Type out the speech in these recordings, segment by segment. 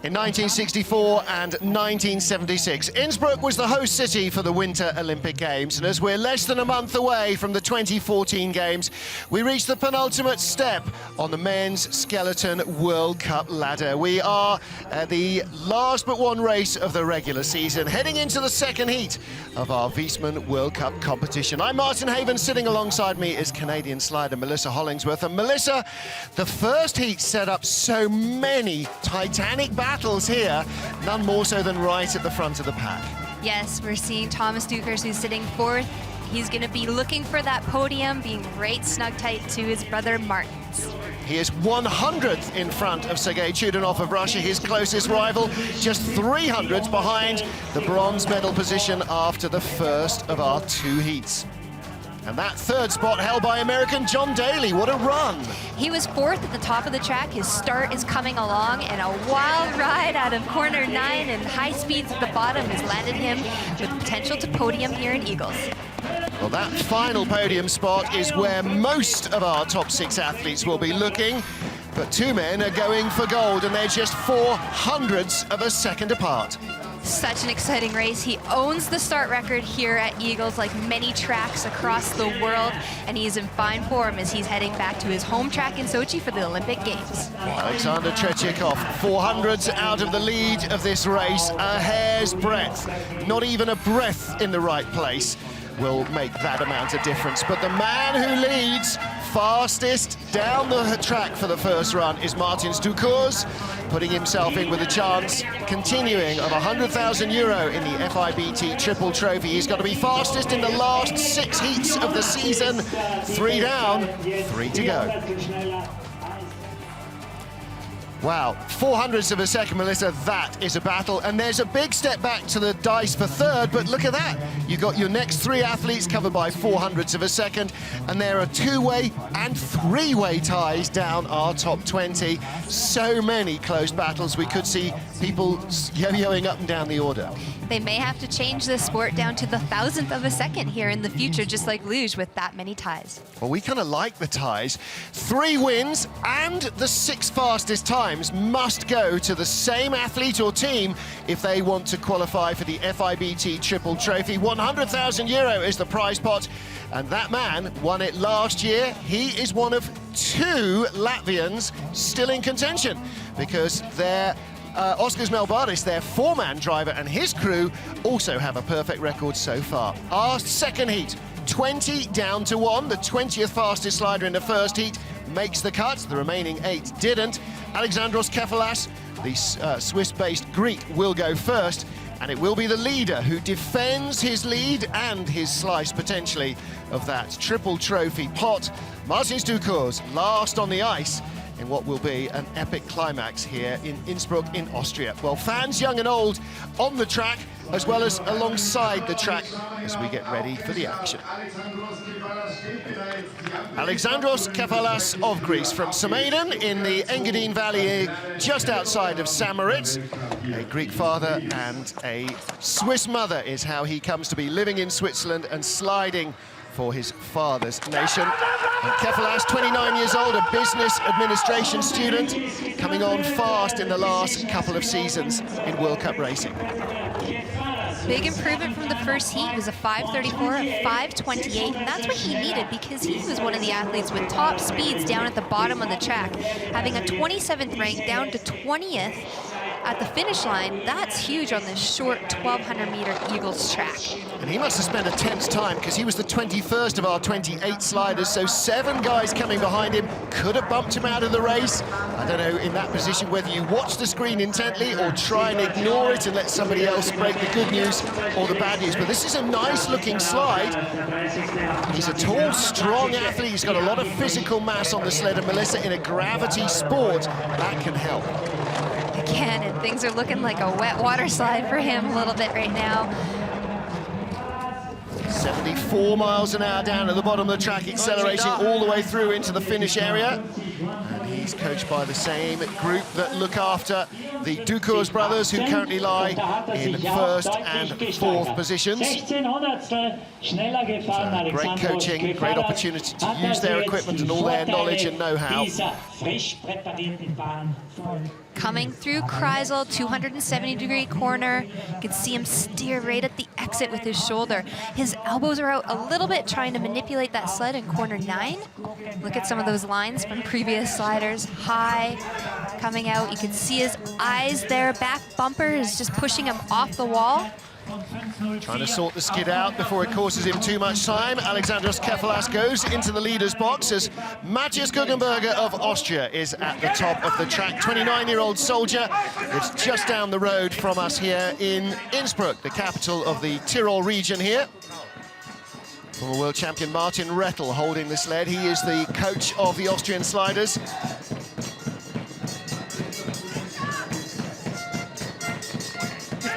In 1964 and 1976, Innsbruck was the host city for the Winter Olympic Games, and as we're less than a month away from the 2014 Games, we reach the penultimate step on the men's skeleton World Cup ladder. We are at the last but one race of the regular season, heading into the second heat of our Wiesmann World Cup competition. I'm Martin Haven, sitting alongside me is Canadian slider Melissa Hollingsworth. And Melissa, the first heat set up so many titanic battles here, none more so than right at the front of the pack. Yes, we're seeing Thomas Dukers, who's sitting fourth. He's going to be looking for that podium, being right snug tight to his brother Martins. He is 100th in front of Sergei Chudanov of Russia, his closest rival, just 300s behind the bronze medal position after the first of our two heats. And that third spot held by American John Daly. What a run! He was fourth at the top of the track. His start is coming along, and a wild ride out of corner 9 and high speeds at the bottom has landed him with potential to podium here in Igls. Well, that final podium spot is where most of our top 6 athletes will be looking, but 2 men are going for gold, and they're just 400ths of a second apart. Such an exciting race. He owns the start record here at Igls, like many tracks across the world, and he's in fine form as he's heading back to his home track in Sochi for the Olympic Games. Alexander Tretiakov, 400s out of the lead of this race, a hair's breadth, not even a breath in the right place will make that amount of difference. But the man who leads fastest down the track for the first run is Martins Dukers, putting himself in with a chance, continuing of €100,000 in the FIBT Triple Trophy. He's got to be fastest in the last 6 heats of the season. 3 down, 3 to go. Wow, 400ths of a second, Melissa, that is a battle. And there's a big step back to the dice for third, but look at that. You've got your next 3 athletes covered by 400ths of a second, and there are 2-way and 3-way ties down our top 20. So many close battles. We could see people yo-yoing up and down the order. They may have to change the sport down to the 1,000th of a second here in the future, just like luge, with that many ties. Well, we kind of like the ties. 3 wins and the 6 fastest times must go to the same athlete or team if they want to qualify for the FIBT Triple Trophy. €100,000 is the prize pot, and that man won it last year. He is one of 2 Latvians still in contention, because they're Oskars Melbardis, their 4-man driver, and his crew also have a perfect record so far. Our second heat, 20 down to 1. The 20th fastest slider in the first heat makes the cut. The remaining 8 didn't. Alexandros Kefalas, the Swiss-based Greek, will go first, and it will be the leader who defends his lead and his slice, potentially, of that triple trophy pot. Martins Dukers, last on the ice, in what will be an epic climax here in Innsbruck in Austria. Well, fans young and old on the track, as well as alongside the track as we get ready for the action. Alexandros Kefalas of Greece, from Samaden in the Engadine Valley, just outside of Samoritz. A Greek father and a Swiss mother is how he comes to be living in Switzerland and sliding for his father's nation. And Kefalas, 29 years old, a business administration student, coming on fast in the last couple of seasons in World Cup racing. Big improvement from the first heat. It was a 5:34, a 5:28, and that's what he needed, because he was one of the athletes with top speeds down at the bottom of the track, having a 27th rank down to 20th at the finish line. That's huge on this short 1,200-meter Igls track. And he must have spent a tense time, because he was the 21st of our 28 sliders, so 7 guys coming behind him could have bumped him out of the race. I don't know, in that position, whether you watch the screen intently or try and ignore it and let somebody else break the good news or the bad news. But this is a nice-looking slide. He's a tall, strong athlete. He's got a lot of physical mass on the sled, and Melissa, in a gravity sport, that can help. Again, and things are looking like a wet water slide for him a little bit right now. 74 miles an hour down at the bottom of the track, accelerating all the way through into the finish area. And he He's coached by the same group that look after the Ducours brothers, who currently lie in first and fourth positions. So great coaching, great opportunity to use their equipment and all their knowledge and know-how. Coming through Kreisel, 270-degree corner. You can see him steer right at the exit with his shoulder. His elbows are out a little bit, trying to manipulate that sled in corner 9. Look at some of those lines from previous sliders. High, coming out. You can see his eyes there. Back bumper is just pushing him off the wall. Trying to sort the skid out before it causes him too much time. Alexandros Kefalas goes into the leader's box as Matthias Guggenberger of Austria is at the top of the track. 29-year-old soldier. It's just down the road from us here in Innsbruck, the capital of the Tyrol region here. Former world champion Martin Rettel holding the sled. He is the coach of the Austrian sliders.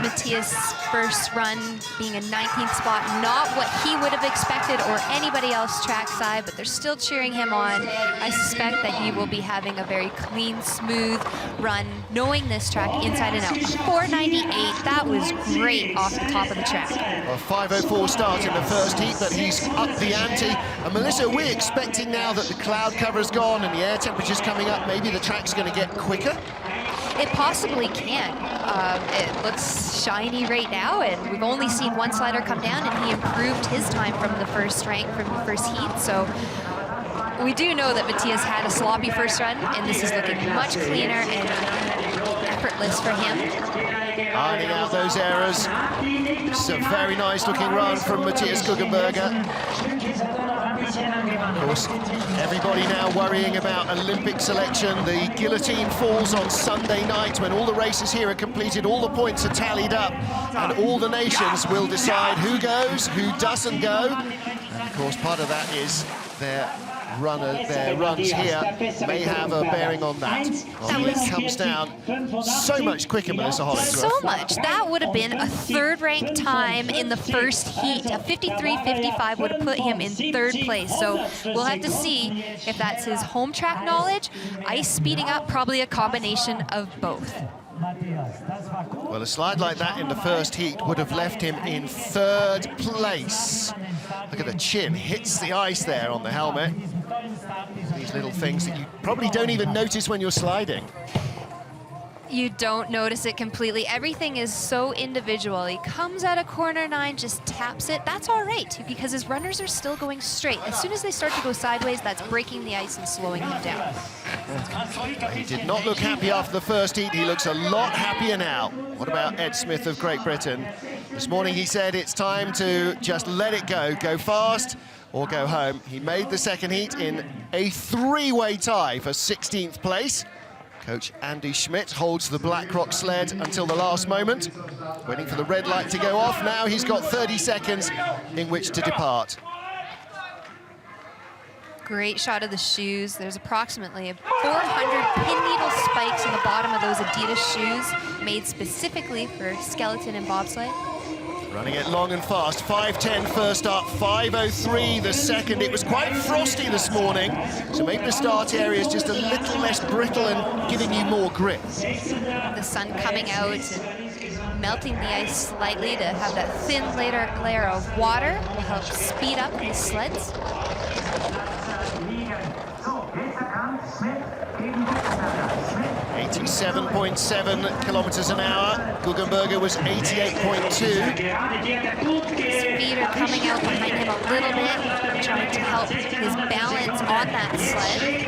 Matthias' first run being a 19th spot, not what he would have expected or anybody else trackside, but they're still cheering him on. I suspect that he will be having a very clean, smooth run, knowing this track inside and out. 498, that was great off the top of the track. A 5:04 start in the first heat, but he's up the ante. And Melissa, we're expecting now that the cloud cover's gone and the air temperature's coming up, maybe the track's going to get quicker? It possibly can. It looks shiny right now, and we've only seen one slider come down, and he improved his time from the first rank, from the first heat. So we do know that Matthias had a sloppy first run, and this is looking much cleaner and effortless for him. Ironing out those errors. It's a very nice looking run from Matthias Guggenberger. Of course, everybody now worrying about Olympic selection. The guillotine falls on Sunday night when all the races here are completed, all the points are tallied up, and all the nations will decide who goes, who doesn't go. And of course, part of that is their runs here may have a bearing on that. Well, it comes down so much quicker, Melissa Hollingsworth. So much. That would have been a third-ranked time in the first heat. A 53.55 would have put him in third place. So we'll have to see if that's his home track knowledge, ice speeding up, probably a combination of both. Well, a slide like that in the first heat would have left him in third place. Look at the chin, hits the ice there on the helmet. These little things that you probably don't even notice when you're sliding. You don't notice it completely. Everything is so individual. He comes out of corner 9, just taps it. That's all right, because his runners are still going straight. As soon as they start to go sideways, that's breaking the ice and slowing him down. He did not look happy after the first heat. He looks a lot happier now. What about Ed Smith of Great Britain? This morning he said it's time to just let it go fast or go home. He made the second heat in a 3-way tie for 16th place. Coach Andy Schmidt holds the BlackRock sled until the last moment, waiting for the red light to go off. Now he's got 30 seconds in which to depart. Great shot of the shoes. There's approximately 400 pin needle spikes on the bottom of those Adidas shoes, made specifically for skeleton and bobsleigh. Running it long and fast, 5:10 first up, 5:03 the second. It was quite frosty this morning, so maybe the start area is just a little less brittle and giving you more grip. The sun coming out and melting the ice slightly to have that thin layer of water will help speed up these sleds. 87.7 kilometers an hour. Guggenberger was 88.2. Speed are coming out behind him a little bit, trying to help his balance on that sled.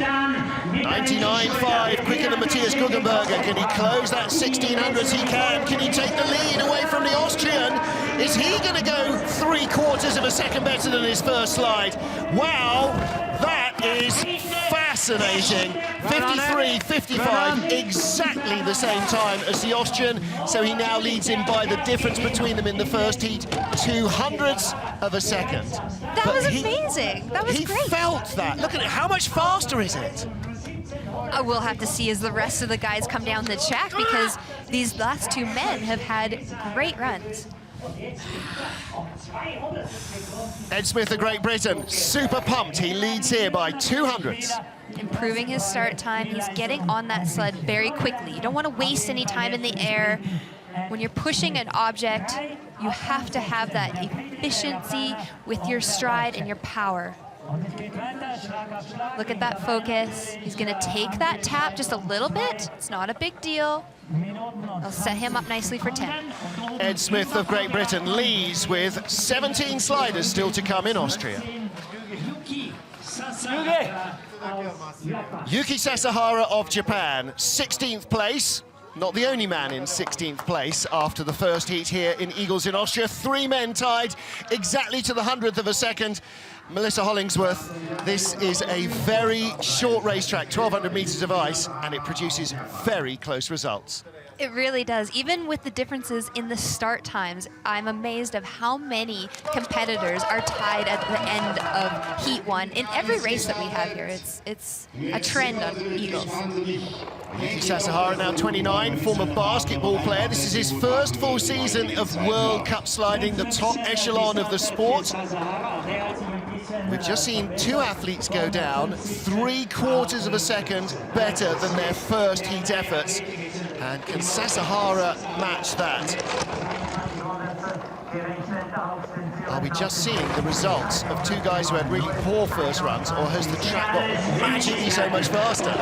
99.5, quicker than Matthias Guggenberger. Can he close that 1600s? He can. Can he take the lead away from the Austrian? Is he going to go 3/4 of a second better than his first slide? Wow, that is fascinating. 53.55, exactly the same time as the Austrian. So he now leads him by the difference between them in the first heat, 200ths of a second. That was amazing. That was great. He felt that. Look at it. How much faster is it? We'll have to see as the rest of the guys come down the track, because these last two men have had great runs. Ed Smith of Great Britain, super pumped. He leads here by 200ths. improving his start time. He's getting on that sled very quickly. You don't want to waste any time in the air. When you're pushing an object, you have to have that efficiency with your stride and your power. Look at that focus. He's going to take that tap just a little bit. It's not a big deal. I'll set him up nicely for 10. Ed Smith of Great Britain leads with 17 sliders still to come in Austria. Yuki Sasahara of Japan, 16th place. Not the only man in 16th place after the first heat here in Igls in Austria. 3 men tied exactly to the 100th of a second. Melissa Hollingsworth, this is a very short racetrack, 1,200 meters of ice, and it produces very close results. It really does. Even with the differences in the start times, I'm amazed of how many competitors are tied at the end of Heat 1 in every race that we have here. It's a trend on Igls. Yuki Sasahara, now 29, former basketball player. This is his first full season of World Cup sliding, the top echelon of the sport. We've just seen 2 athletes go down, 3/4 of a second better than their first heat efforts. And can Sasahara match that? Are we just seeing the results of 2 guys who had really poor first runs, or has the track got magically so much faster? Low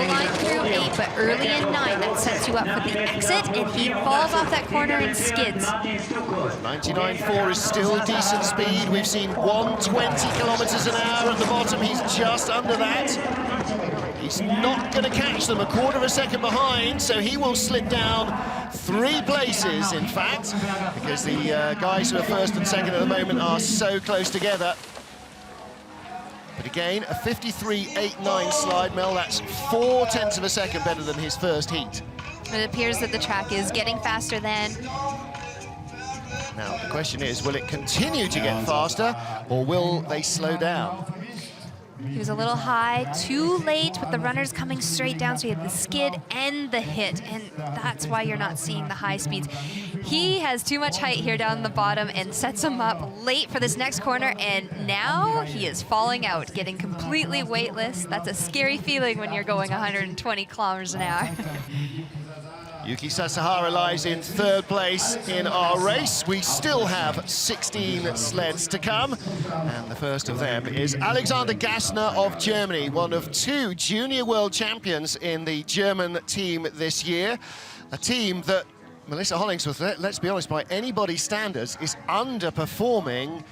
line through 8, but early in 9, that sets you up for the exit, and he falls off that corner and skids. 99.4 is still decent speed. We've seen 120 kilometers an hour at the bottom. He's just under that. He's not going to catch them, 1/4 of a second behind, so he will slip down 3 places, in fact, because the guys who are first and second at the moment are so close together. But again, a 53.89 slide, Mel, that's 4/10 of a second better than his first heat. It appears that the track is getting faster then. Now, the question is, will it continue to get faster, or will they slow down? He was a little high, too late with the runners coming straight down, so he had the skid and the hit, and that's why you're not seeing the high speeds. He has too much height here down the bottom and sets him up late for this next corner, and now he is falling out, getting completely weightless. That's a scary feeling when you're going 120 kilometers an hour. Yuki Sasahara lies in 3rd place in our race. We still have 16 sleds to come, and the first of them is Alexander Gassner of Germany, one of 2 junior world champions in the German team this year. A team that, Melissa Hollingsworth, let's be honest, by anybody's standards, is underperforming.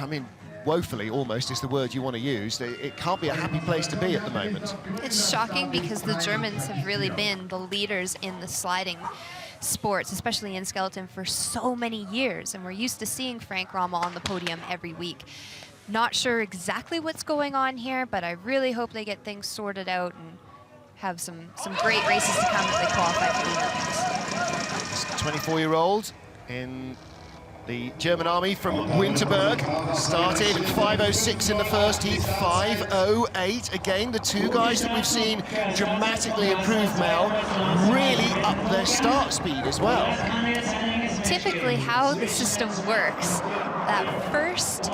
I mean, woefully almost is the word you want to use. It can't be a happy place to be at the moment. It's shocking because the Germans have really been the leaders in the sliding sports, especially in skeleton, for so many years, and we're used to seeing Frank Rommel on the podium every week. Not sure exactly what's going on here, but I really hope they get things sorted out and have some great races to come as they qualify for the Olympics. This 24-year-old in the German Army from Winterberg started 5:06 in the first heat, 5:08. Again, the 2 guys that we've seen dramatically improve, Mel, really up their start speed as well. Typically how the system works, that first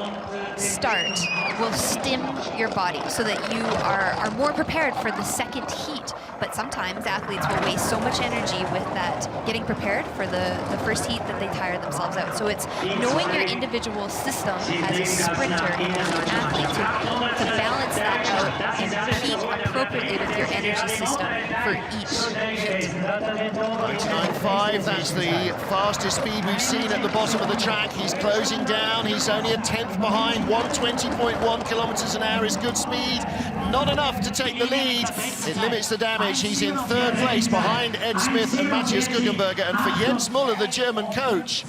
start will stim your body so that you are more prepared for the second heat. But sometimes athletes will waste so much energy with that getting prepared for the first heat that they tire themselves out. So it's knowing your individual system as a sprinter and as an athlete to balance that out and compete appropriately with your energy system for each heat. 99.5, that's the fastest speed we've seen at the bottom of the track. He's closing down, he's only a 10th behind. 120.1 kilometers an hour is good speed. Not enough to take the lead. It limits the damage. He's in 3rd place behind Ed Smith and Matthias Guggenberger. And for Jens Müller, the German coach,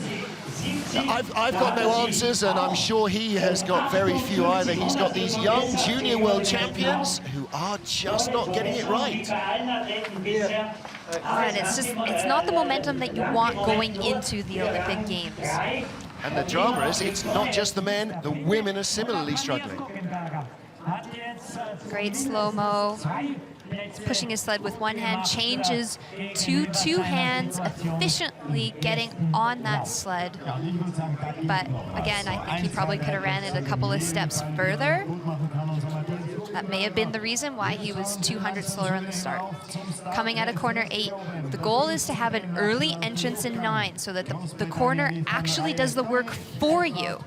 I've got no answers, and I'm sure he has got very few either. He's got these young junior world champions who are just not getting it right. And it's not the momentum that you want going into the Olympic Games. And the drama is, it's not just the men, the women are similarly struggling. Great slow-mo. He's pushing his sled with one hand, changes to two hands, efficiently getting on that sled. But again, I think he probably could have ran it a couple of steps further. That may have been the reason why he was 200 slower on the start. Coming out of corner 8, the goal is to have an early entrance in 9 so that the corner actually does the work for you.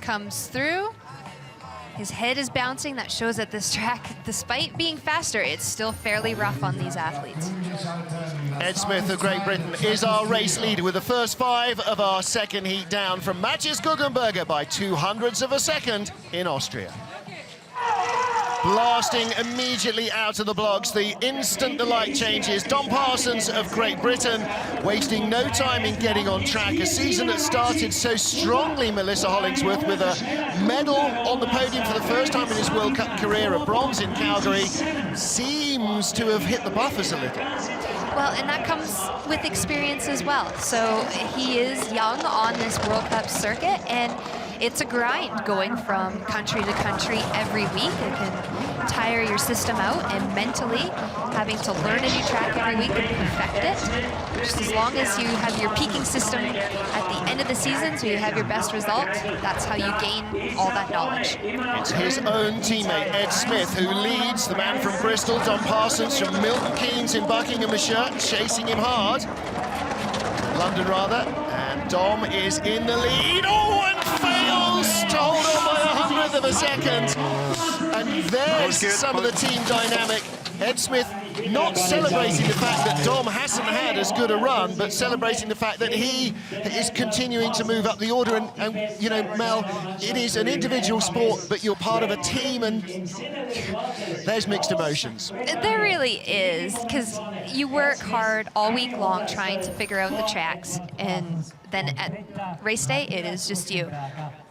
Comes through. His head is bouncing. That shows that this track, despite being faster, it's still fairly rough on these athletes. Ed Smith of Great Britain is our race leader with the first 5 of our second heat down from Matthias Guggenberger by 200ths of a second in Austria. Blasting immediately out of the blocks, the instant the light changes. Dom Parsons of Great Britain wasting no time in getting on track. A season that started so strongly, Melissa Hollingsworth, with a medal on the podium for the first time in his World Cup career, a bronze in Calgary, seems to have hit the buffers a little. Well, and that comes with experience as well. So he is young on this World Cup circuit, and it's a grind going from country to country every week. It can tire your system out, and mentally having to learn a new track every week and perfect it. Just as long as you have your peaking system at the end of the season so you have your best result, that's how you gain all that knowledge. It's his own teammate, Ed Smith, who leads. The man from Bristol, Dom Parsons from Milton Keynes in Buckinghamshire, chasing him hard. London, rather. And Dom is in the lead. Oh, and fails to hold on by 100th of a second. And there's some of the team dynamic. Ed Smith not celebrating the fact that Dom hasn't had as good a run, but celebrating the fact that he is continuing to move up the order. And you know, Mel, it is an individual sport, but you're part of a team, and there's mixed emotions. There really is, because you work hard all week long trying to figure out the tracks, and then at race day, it is just you.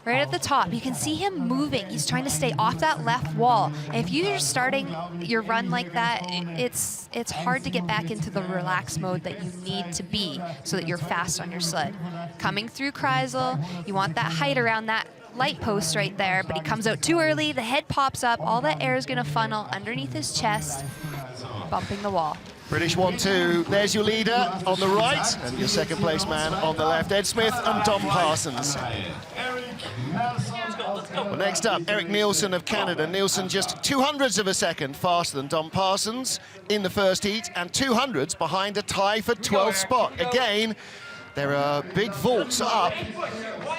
Right at the top, you can see him moving. He's trying to stay off that left wall. And if you're starting your run like that, it's hard to get back into the relaxed mode that you need to be so that you're fast on your sled. Coming through Kreisel, you want that height around that light post right there, but he comes out too early, the head pops up, all that air is gonna funnel underneath his chest, bumping the wall. British 1-2, there's your leader on the right, and your second place man on the left, Ed Smith and Dom Parsons. Well, next up, Eric Nielsen of Canada. Nielsen just 200ths of a second faster than Dom Parsons in the first heat, and 200ths behind a tie for 12th spot. Again, there are big vaults up,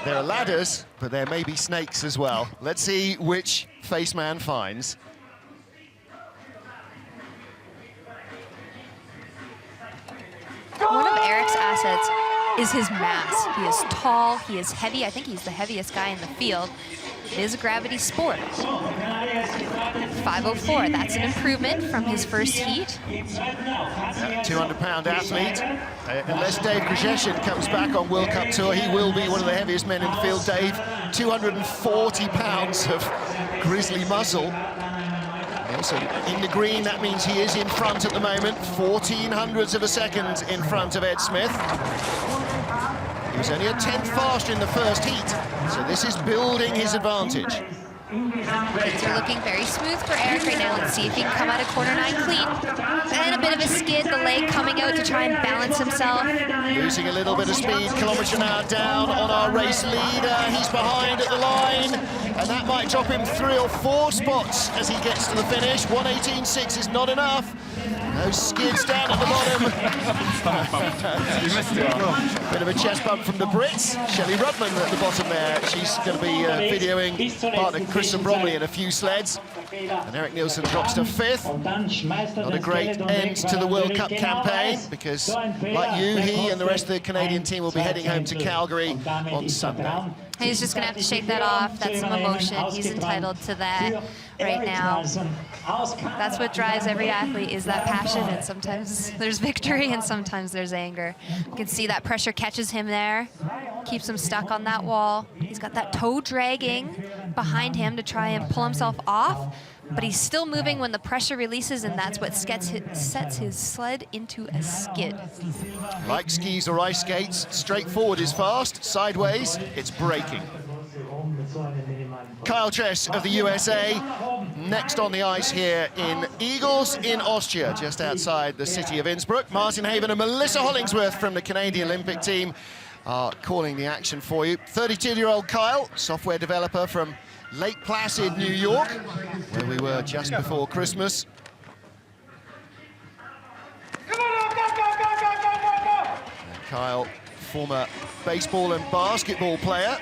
there are ladders, but there may be snakes as well. Let's see which face man finds. One of Eric's assets is his mass. He is tall, he is heavy. I think he's the heaviest guy in the field. It is a gravity sport. 504, that's an improvement from his first heat. 200-pound athlete. Unless Dave Grzesin comes back on World Cup tour, he will be one of the heaviest men in the field. Dave, 240 pounds of grizzly muscle. So in the green, that means he is in front at the moment, 1400ths of a second in front of Ed Smith. He was only a 10th faster in the first heat, so this is building his advantage. Things are looking very smooth for Eric right now. Let's see if he can come out of corner 9 clean. And a bit of a skid, the leg coming out to try and balance himself. Losing a little bit of speed, kilometre an hour down on our race leader. He's behind at the line, and that might drop him 3 or 4 spots as he gets to the finish. 1:18.6 is not enough. No skids down at the bottom. You missed it. Bit of a chest bump from the Brits. Shelley Rudman at the bottom there. She's going to be videoing partner Kristen Bromley in a few sleds. And Eric Nielsen drops to 5th. Not a great end to the World Cup campaign, because like you, he and the rest of the Canadian team will be heading home to Calgary on Sunday. He's just going to have to shake that off. That's some emotion. He's entitled to that right now. That's what drives every athlete, is that passion, and sometimes there's victory and sometimes there's anger. You can see that pressure catches him there, keeps him stuck on that wall. He's got that toe dragging behind him to try and pull himself off, but he's still moving when the pressure releases, and that's what sets his sled into a skid. Like skis or ice skates, straight forward is fast, sideways, it's braking. Kyle Tress of the USA, next on the ice here in Igls in Austria, just outside the city of Innsbruck. Martin Haven and Melissa Hollingsworth from the Canadian Olympic team are calling the action for you. 32-year-old Kyle, software developer from Lake Placid, New York, where we were just before Christmas. And Kyle, former baseball and basketball player.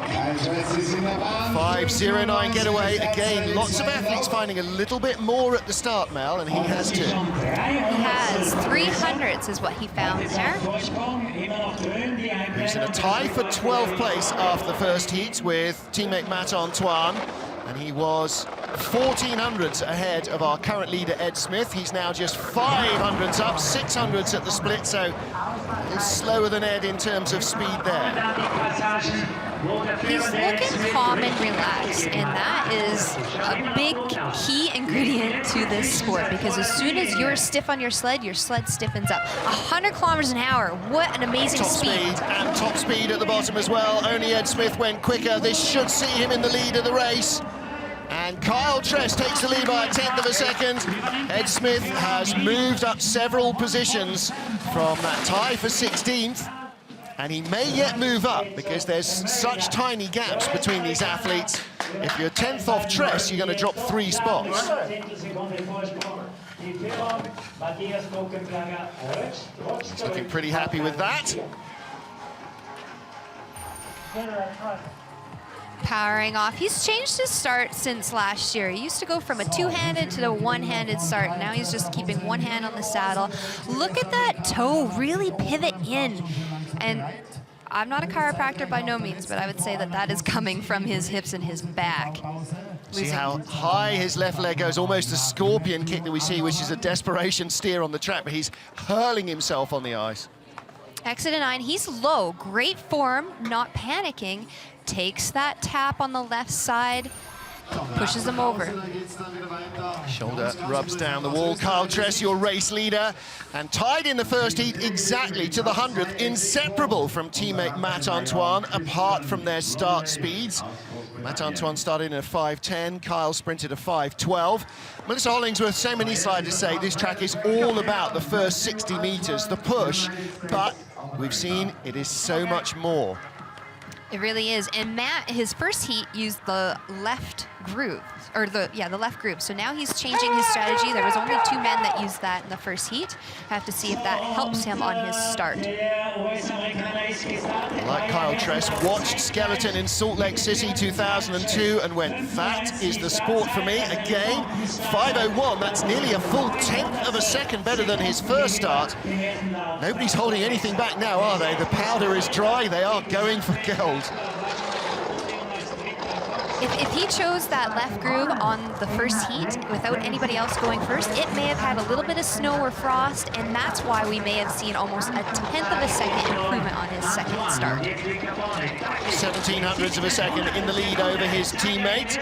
5.09 getaway. Again, lots of athletes finding a little bit more at the start, Mel, and he has too. He has 300s is what he found there. He's in a tie for 12th place after the first heat with teammate Matt Antoine, and he was 1400s ahead of our current leader Ed Smith. He's now just 500s up, 600s at the split, so a little slower than Ed in terms of speed there. He's looking calm and relaxed, and that is a big key ingredient to this sport, because as soon as you're stiff on your sled stiffens up. 100 kilometers an hour, what an amazing Top speed. And top speed at the bottom as well. Only Ed Smith went quicker. This should see him in the lead of the race. And Kyle Tress takes the lead by a 1/10 of a second. Ed Smith has moved up several positions from that tie for 16th. And he may yet move up because there's such tiny gaps between these athletes. If you're 10th off Tress, you're going to drop 3 spots. He's looking pretty happy with that. Powering off. He's changed his start since last year. He used to go from a two-handed to a one-handed start. Now he's just keeping one hand on the saddle. Look at that toe really pivot in. And I'm not a chiropractor by no means, but I would say that that is coming from his hips and his back. See how high his left leg goes, almost a scorpion kick that we see, which is a desperation steer on the track, but he's hurling himself on the ice. Exit 9, he's low, great form, not panicking, takes that tap on the left side, pushes him over. Shoulder rubs down the wall. Kyle Tress, your race leader, and tied in the first heat exactly to the 100th, inseparable from teammate Matt Antoine, apart from their start speeds. Matt Antoine started in a 5.10, Kyle sprinted a 5.12. Melissa Hollingsworth, same in Eastside to say, this track is all about the first 60 meters, the push, but we've seen it is so much more. It really is. And Matt, his first heat used the left groove, or the left groove. So now he's changing his strategy. There was only 2 men that used that in the first heat. I have to see if that helps him on his start. Like Kyle Tress, watched Skeleton in Salt Lake City 2002 and went, that is the sport for me. Again, 5.01, that's nearly a full 1/10 of a second better than his first start. Nobody's holding anything back now, are they? The powder is dry, they are going for gold. If he chose that left groove on the first heat without anybody else going first, it may have had a little bit of snow or frost, and that's why we may have seen almost a 1/10 of a second improvement on his second start. 1700ths of a second in the lead over his teammate.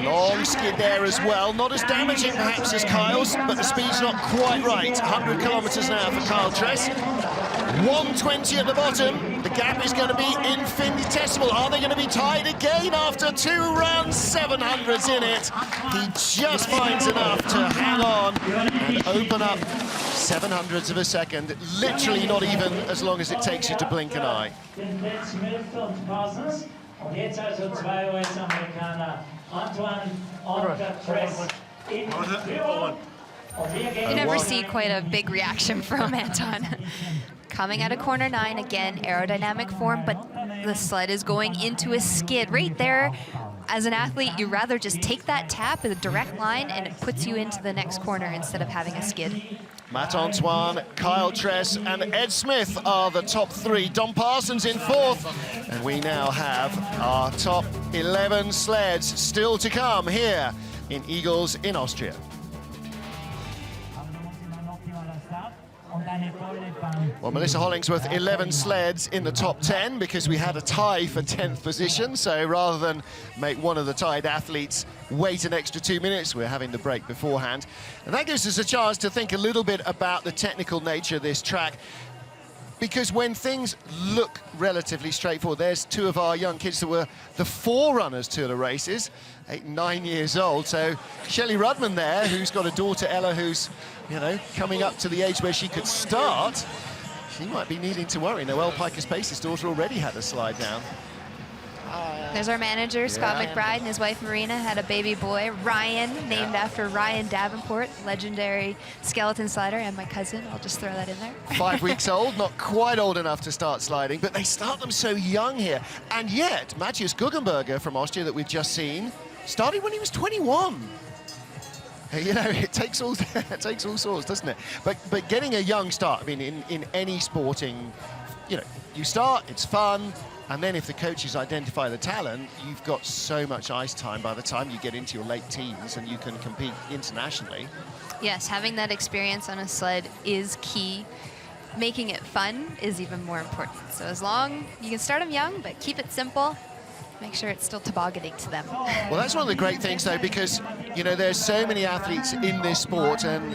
Long skid there as well. Not as damaging perhaps as Kyle's, but the speed's not quite right. 100 kilometers an hour for Kyle Tress. 120 at the bottom. The gap is going to be infinitesimal. Are they going to be tied again after 2 rounds? 700s in it. He just finds enough to hang on and open up 700ths of a second. Literally not even as long as it takes you to blink an eye. You never see quite a big reaction from Anton. Coming out of corner 9, again, aerodynamic form, but the sled is going into a skid. Right there, as an athlete, you'd rather just take that tap in a direct line and it puts you into the next corner instead of having a skid. Matt Antoine, Kyle Tress, and Ed Smith are the top 3. Dom Parsons in 4th. And we now have our top 11 sleds still to come here in Igls in Austria. Well, Melissa Hollingsworth, 11 sleds in the top 10 because we had a tie for 10th position. So rather than make one of the tied athletes wait an extra 2 minutes, we're having the break beforehand. And that gives us a chance to think a little bit about the technical nature of this track. Because when things look relatively straightforward, there's two of our young kids that were the forerunners to the races, 8 and 9 years old. So Shelley Rudman there, who's got a daughter, Ella, who's, you know, coming up to the age where she could start. She might be needing to worry. Noelle Pikus-Pace's daughter already had a slide down. There's our manager, Scott McBride, and his wife Marina had a baby boy, Ryan, named after Ryan Davenport, legendary skeleton slider, and my cousin. I'll just throw that in there. 5 weeks old, not quite old enough to start sliding, but they start them so young here. And yet, Matthias Guggenberger from Austria that we've just seen started when he was 21. You know, it takes all sorts, doesn't it? But getting a young start, I mean, in any sporting, you know, you start, it's fun. And then if the coaches identify the talent, you've got so much ice time by the time you get into your late teens and you can compete internationally. Yes, having that experience on a sled is key. Making it fun is even more important. So as long you can start them young, but keep it simple, make sure it's still tobogganing to them. Well, that's one of the great things, though, because, you know, there's so many athletes in this sport and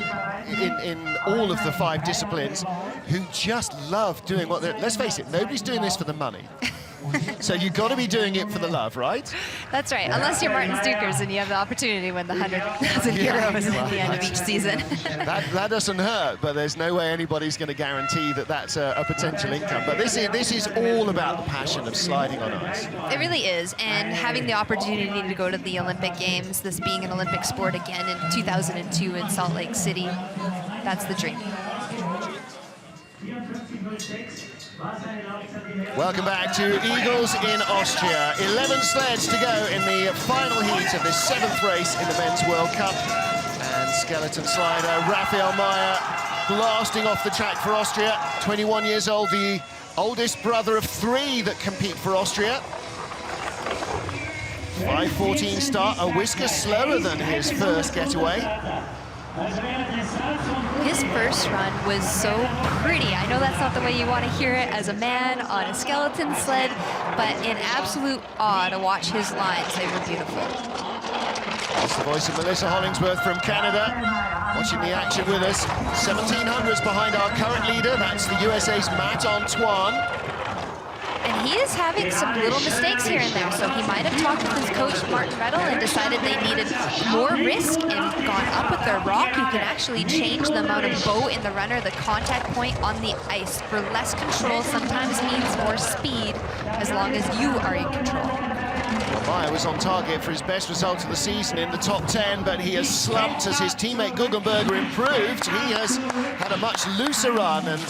in all of the 5 disciplines who just love doing what they're... Let's face it, nobody's doing this for the money. So you've got to be doing it for the love, right? That's right, unless you're Martin Stukers and you have the opportunity to win the 100,000 euros at the end of each season. That doesn't hurt, but there's no way anybody's going to guarantee that that's a potential income. But this is all about the passion of sliding on ice. It really is, and having the opportunity to go to the Olympic Games, this being an Olympic sport again in 2002 in Salt Lake City, that's the dream. Welcome back to Igls in Austria. 11 sleds to go in the final heat of this 7th race in the Men's World Cup. And skeleton slider Raphael Meyer blasting off the track for Austria. 21 years old, the oldest brother of 3 that compete for Austria. 5:14 start, a whisker slower than his first getaway. His first run was so pretty. I know that's not the way you want to hear it as a man on a skeleton sled, but in absolute awe to watch his lines. They were beautiful. That's the voice of Melissa Hollingsworth from Canada, watching the action with us. 1700s behind our current leader. That's the USA's Matt Antoine. And he is having some little mistakes here and there, so he might have talked with his coach, Martin Rettel, and decided they needed more risk and gone up with their rock. You can actually change the amount of bow in the runner, the contact point on the ice. For less control sometimes means more speed, as long as you are in control. Meyer was on target for his best result of the season in the top 10, but he has slumped as his teammate Guggenberger improved. He has had a much looser run and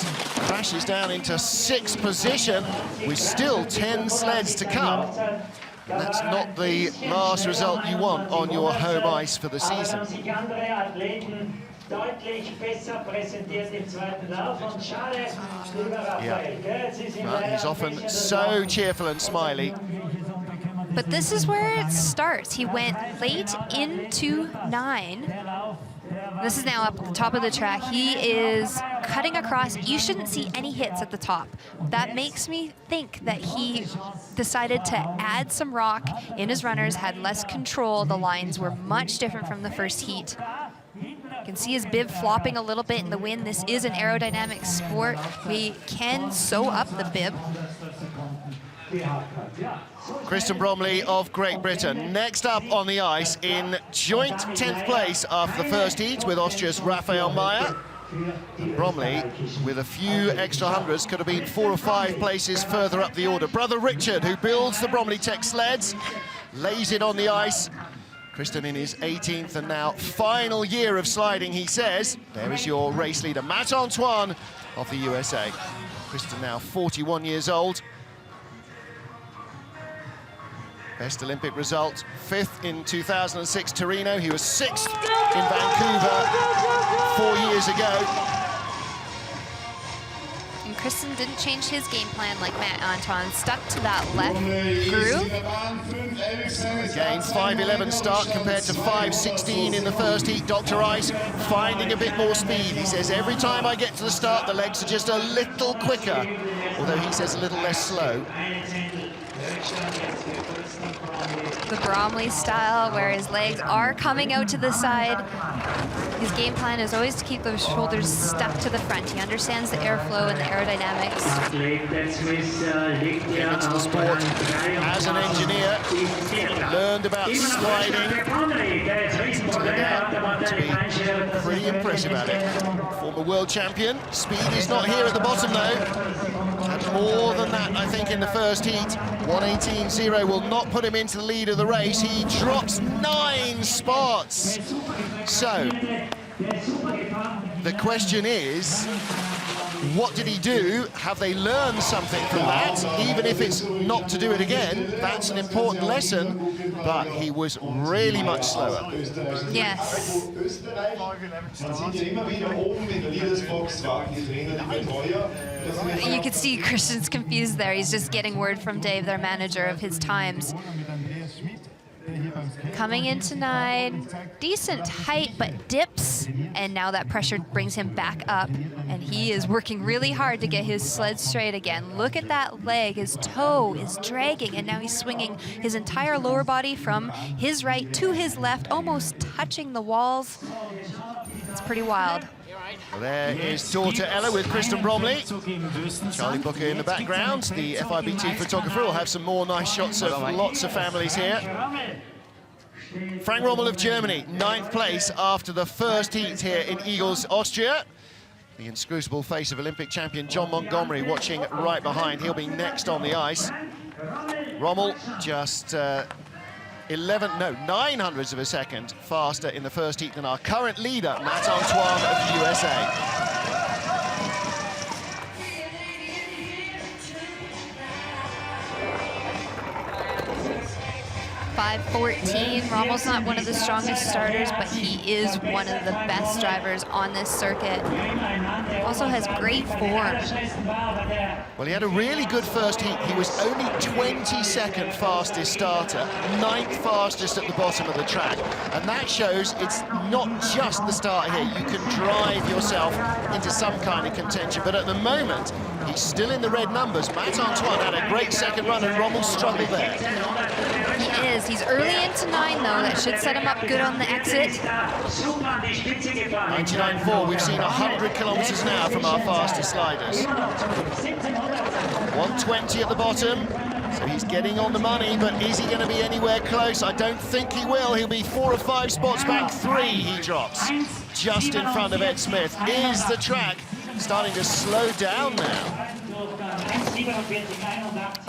crashes down into 6th position with still 10 sleds to come. And that's not the last result you want on your home ice for the season. Yeah. He's often so cheerful and smiley. But this is where it starts. He went late into 9. This is now up at the top of the track. He is cutting across. You shouldn't see any hits at the top. That makes me think that he decided to add some rock in his runners, had less control. The lines were much different from the first heat. You can see his bib flopping a little bit in the wind. This is an aerodynamic sport. We can sew up the bib. Kristen Bromley of Great Britain next up on the ice in joint 10th place after the first heat with Austria's Raphael Meyer. Bromley, with a few extra hundreds, could have been 4 or 5 places further up the order. Brother Richard, who builds the Bromley Tech sleds, lays it on the ice. Kristen in his 18th and now final year of sliding, he says. There is your race leader, Matt Antoine of the USA. Kristen now 41 years old. Best Olympic result, 5th in 2006 Torino. He was 6th in Vancouver 4 years ago. And Kristen didn't change his game plan like Matt Antoine, stuck to that left groove. Again, 5:11 start compared to 5:16 in the first heat. Dr. Ice finding a bit more speed. He says, every time I get to the start, the legs are just a little quicker, although he says a little less slow. The Bromley style, where his legs are coming out to the side. His game plan is always to keep those shoulders stuck to the front. He understands the airflow and the aerodynamics. Came into the sport as an engineer, learned about sliding, turned out to be pretty impressive at it. Former world champion. Speed is not here at the bottom though. Had more than that, I think, in the first heat. 1:18.0 will not put him into the lead of the race. He drops 9 spots. So, the question is, what did he do? Have they learned something from that? Even if it's not to do it again, that's an important lesson, but he was really much slower. Yes. You could see Christian's confused there. He's just getting word from Dave, their manager, of his times. Coming into 9, decent height, but dips, and now that pressure brings him back up, and he is working really hard to get his sled straight again. Look at that leg, his toe is dragging, and now he's swinging his entire lower body from his right to his left, almost touching the walls. It's pretty wild. Well, there is daughter Ella with Kristen Bromley. Charlie Booker in the background. The FIBT photographer will have some more nice shots of lots of families here. Frank Rommel of Germany, 9th place after the first heat here in Igls, Austria. The inscrutable face of Olympic champion John Montgomery watching right behind. He'll be next on the ice. Rommel just 9 hundredths of a second faster in the first heat than our current leader, Matt Antoine of the USA. 5:14. Rommel's not one of the strongest starters, but he is one of the best drivers on this circuit. Also has great form. Well, he had a really good first heat. He was only 22nd fastest starter, 9th fastest at the bottom of the track. And that shows it's not just the start here. You can drive yourself into some kind of contention. But at the moment, he's still in the red numbers. Matt Antoine had a great second run, and Rommel struggled there. He is. He's early into 9, though. That should set him up good on the exit. 99.4. We've seen 100 kilometers an hour from our fastest sliders. 120 at the bottom. So he's getting on the money, but is he going to be anywhere close? I don't think he will. He'll be 4 or 5 spots back. 3 he drops. Just in front of Ed Smith. Is the track starting to slow down now?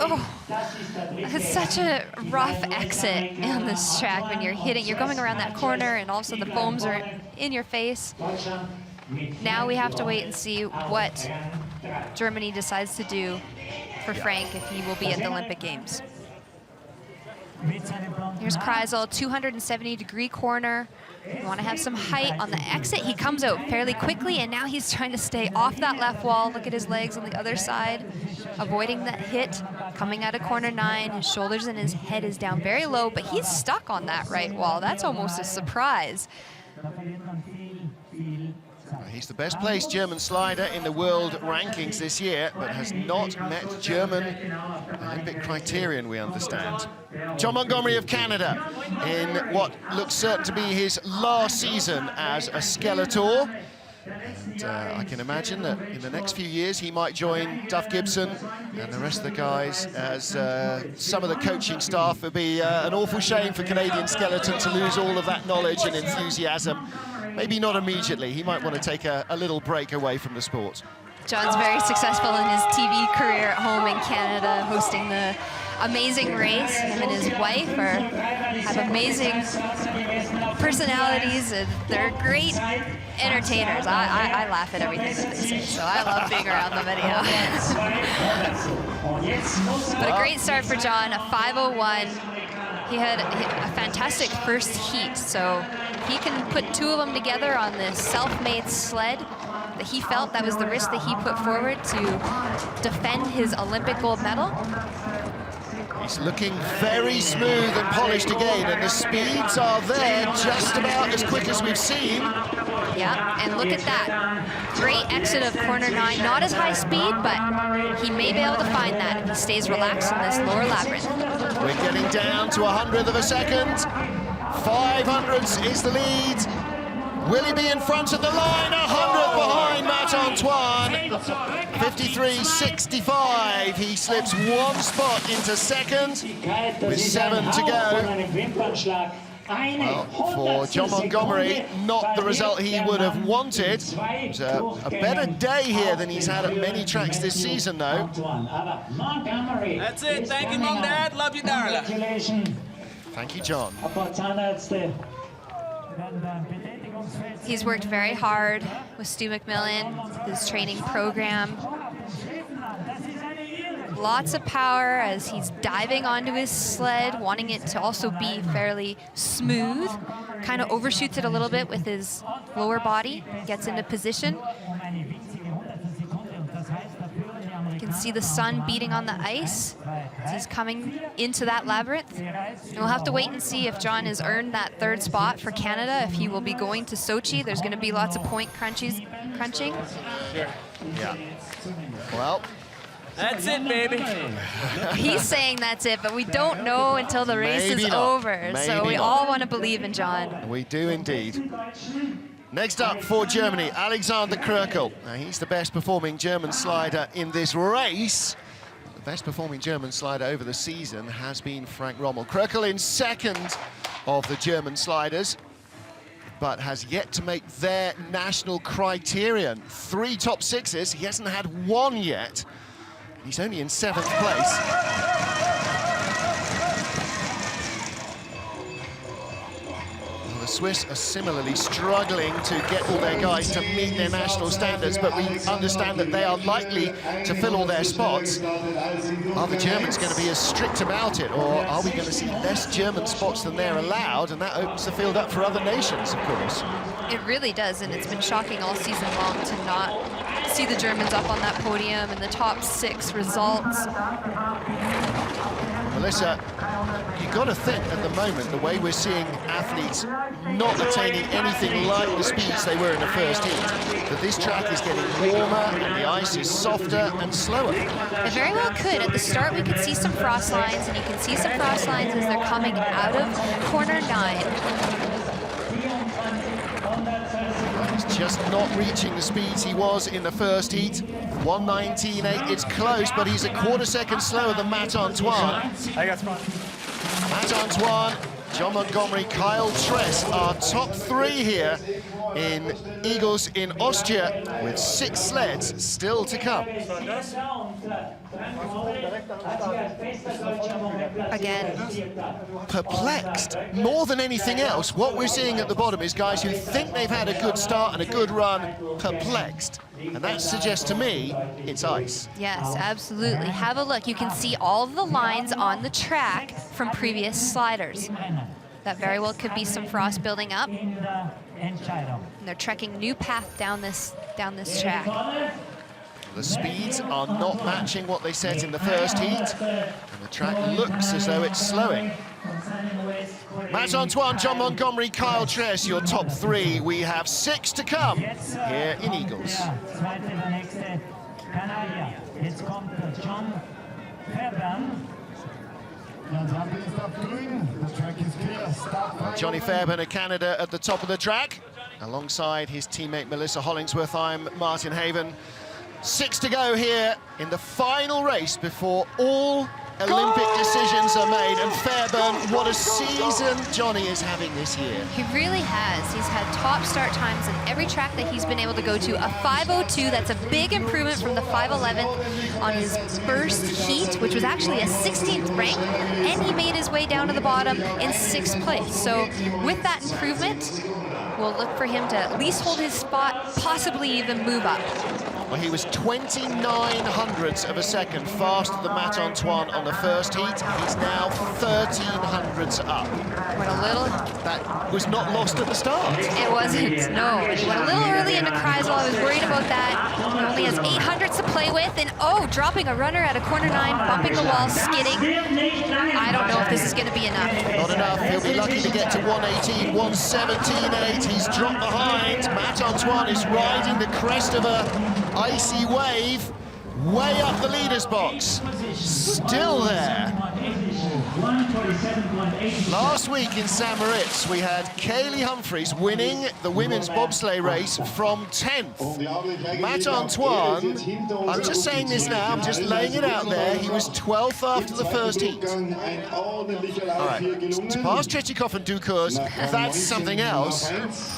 Oh, it's such a rough exit on this track when you're going around that corner and also the foams are in your face. Now we have to wait and see what Germany decides to do for Frank if he will be at the Olympic Games. Here's Kreisel, 270-degree corner. You want to have some height on the exit. He comes out fairly quickly, and now he's trying to stay off that left wall. Look at his legs on the other side, avoiding that hit. Coming out of corner 9, his shoulders and his head is down very low, but he's stuck on that right wall. That's almost a surprise. He's the best placed German slider in the world rankings this year, but has not met German Olympic criterion, we understand. John Montgomery of Canada in what looks certain to be his last season as a Skeletor. And I can imagine that in the next few years he might join Duff Gibson and the rest of the guys, as some of the coaching staff. It would be an awful shame for Canadian Skeleton to lose all of that knowledge and enthusiasm. Maybe not immediately. He might want to take a little break away from the sport. John's very successful in his TV career at home in Canada, hosting the Amazing Race. Him and his wife have amazing personalities, and they're great entertainers. I laugh at everything that they say, so I love being around the video. But a great start for John, a 5:01. He had a fantastic first heat, so he can put 2 of them together on this self-made sled that he felt that was the risk that he put forward to defend his Olympic gold medal. He's looking very smooth and polished again, and the speeds are there just about as quick as we've seen. Yeah, and look at that. Great exit of corner 9. Not as high speed, but he may be able to find that if he stays relaxed in this lower labyrinth. We're getting down to 100th of a second. 500ths is the lead. Will he be in front of the line? 100 behind Matt Antoine. 53.65. He slips one spot into second with 7 to go. Well, for John Montgomery, not the result he would have wanted. It was a better day here than he's had at many tracks this season, though. That's it. Thank you, Mom, Dad. Love you, darling. Thank you, John. He's worked very hard with Stu McMillan, his training program. Lots of power as he's diving onto his sled, wanting it to also be fairly smooth. Kind of overshoots it a little bit with his lower body, gets into position. You can see the sun beating on the ice as he's coming into that labyrinth. And we'll have to wait and see if John has earned that 3rd spot for Canada, if he will be going to Sochi. There's going to be lots of point crunching. Yeah. Well, that's it, baby. He's saying that's it, but we don't know until the race is over. So we all want to believe in John. We do indeed. Next up for Germany, Alexander Krökel. Now, he's the best performing German slider in this race. The best performing German slider over the season has been Frank Rommel. Krökel in second of the German sliders, but has yet to make their national criterion. 3 top 6s, he hasn't had 1 yet. He's only in 7th place. Well, the Swiss are similarly struggling to get all their guys to meet their national standards, but we understand that they are likely to fill all their spots. Are the Germans going to be as strict about it, or are we going to see less German spots than they're allowed, and that opens the field up for other nations, of course? It really does, and it's been shocking all season long to not see the Germans up on that podium and the top 6 results. Melissa, you've got to think at the moment, the way we're seeing athletes not attaining anything like the speeds they were in the first heat, that this track is getting warmer and the ice is softer and slower. It very well could. At the start, we could see some frost lines, and you can see some frost lines as they're coming out of corner 9. He's just not reaching the speeds he was in the first heat. 1:19.8, it's close, but he's a quarter second slower than Matt Antoine. Matt Antoine, John Montgomery, Kyle Tress are top 3 here in Igls in Austria, with 6 sleds still to come. Again, Perplexed. More than anything else, what we're seeing at the bottom is guys who think they've had a good start and a good run, perplexed. And that suggests to me it's ice. yes, absolutely. Have a look. You can see all of the lines on the track from previous sliders. That very well could be some frost building up. And they're trekking new path down this track. The speeds are not matching what they set in the first heat, and the track looks as though it's slowing. Matt Antoine, John Montgomery, Kyle Tress, your top 3. We have 6 to come here in Igls. Johnny Fairbairn of Canada at the top of the track, alongside his teammate Melissa Hollingsworth. I'm Martin Haven. 6 to go here in the final race before all Olympic decisions are made. And Fairbairn, what a season Johnny is having this year. He really has. He's had top start times in every track that he's been able to go to. A 5:02, that's a big improvement from the 5:11 on his first heat, which was actually a 16th rank, and he made his way down to the bottom in 6th place. So with that improvement, we'll look for him to at least hold his spot, possibly even move up. Well, he was 29 hundredths of a second faster than Matt Antoine on the first heat. He's now 13 hundredths up. Went a little... That was not lost at the start. It wasn't, no. He went a little early into Kreisel. I was worried about that. He only has 8 hundredths to play with, and oh, dropping a runner at a corner 9, bumping the wall, skidding. I don't know if this is going to be enough. Not enough. He'll be lucky to get to 1:18, 1:17.8. He's dropped behind. Matt Antoine is riding the crest of a icy wave. way up the leaders box. Still there. Last week in St. Moritz, we had Kaylee Humphries winning the women's bobsleigh race from 10th. Matt Antoine, I'm just saying this now, I'm just laying it out there, he was 12th after the first heat. All right, to pass Tretyakov and Ducours, that's something else,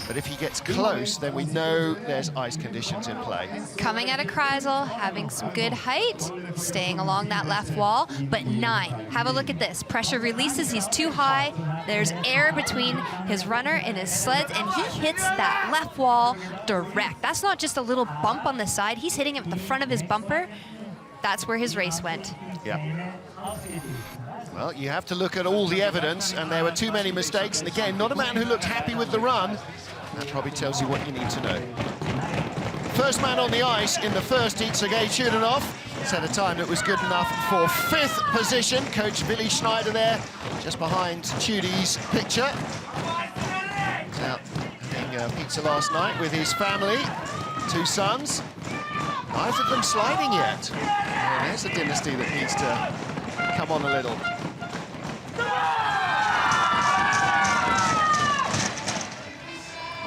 but if he gets close, then we know there's ice conditions in play. Coming out of Kreisel, having some good height, staying along that left wall, but 9. Have a look at this. Pressure releases, he's too high. There's air between his runner and his sleds, and he hits that left wall direct. That's not just a little bump on the side. He's hitting it with the front of his bumper. That's where his race went. Yeah. Well, you have to look at all the evidence, and there were too many mistakes. And again, not a man who looked happy with the run. That probably tells you what you need to know. First man on the ice in the first heat, Sergei Chudanov, set a time that was good enough for 5th position. Coach Willi Schneider there, just behind Chudy's picture. He's out having pizza last night with his family, 2 sons. Neither of them sliding yet. And there's a dynasty that needs to come on a little.